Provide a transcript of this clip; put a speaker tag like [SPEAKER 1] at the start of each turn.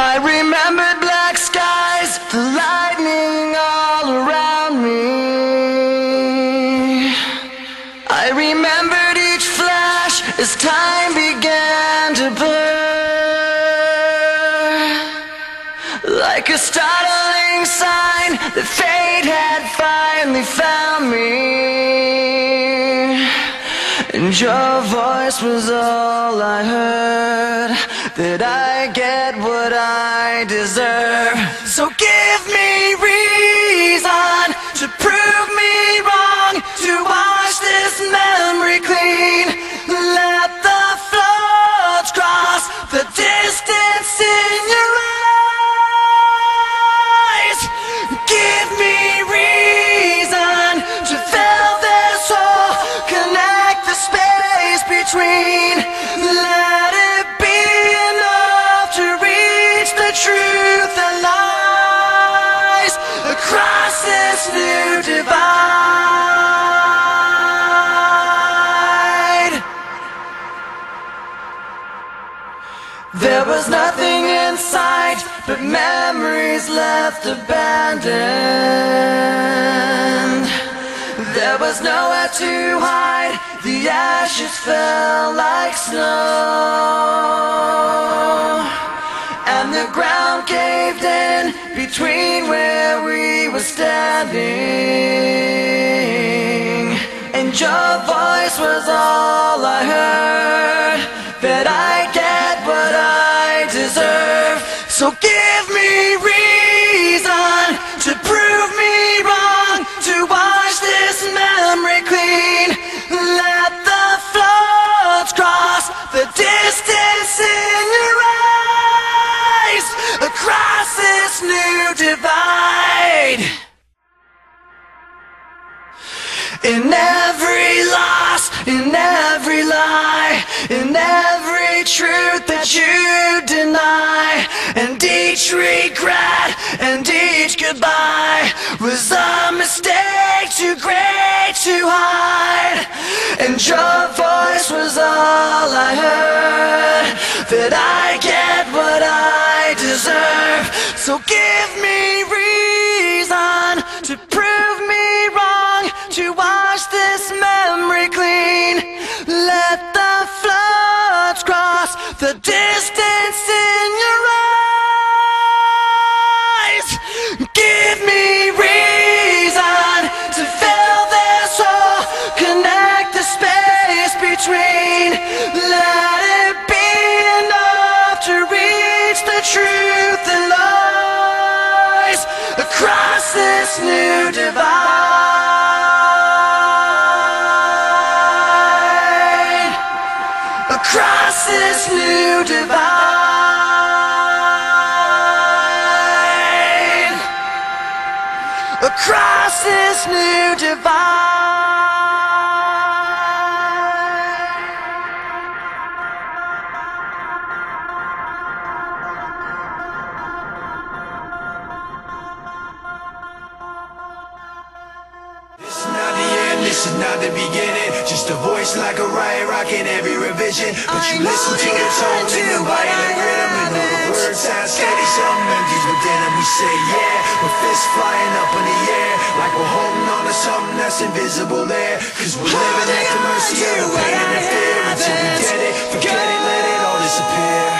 [SPEAKER 1] I remembered black skies, the lightning all around me. I remembered each flash as time began to blur, like a startling sign that fate had finally found me. And your voice was all I heard, that I get what I deserve. So give me reason to prove me wrong, to wash this memory clean. Let the floods cross the distance in your eyes. Give me reason to fill this hole, connect the space between. Let it be enough to reach the truth that lies across this new divide. There was nothing in sight but memories left abandoned. There was nowhere to hide, the ashes fell like snow, and the ground caved in between where we were standing. And your voice was all I heard, that I get what I deserve. So give me reason to prove me wrong, to wash this memory clean. Let the floods cross the distance in your eyes across this new divide. In every loss, in every lie, in every truth that you deny, and each regret and each goodbye was a mistake too great to hide. And your voice was all I heard, that I get what I deserve. So give me reason to prove me wrong, to wash this memory clean. Let the floods cross the distance in your eyes. Give me reason to fill this hole, connect the space between. Let it be enough to reach the truth that lies across this new divide. Across this new divide. Across this new divide.
[SPEAKER 2] This is not the end, this is not the beginning. Just a voice like a riot rocking every revision. But you listen to the tone and the violent rhythm, and know the words sound steady, some empties within them. We say yeah, with fists flying up in the air, like we're holding on to something that's invisible there. Cause we're living at the mercy of the pain and the fear, until we get it, forget it, let it all disappear.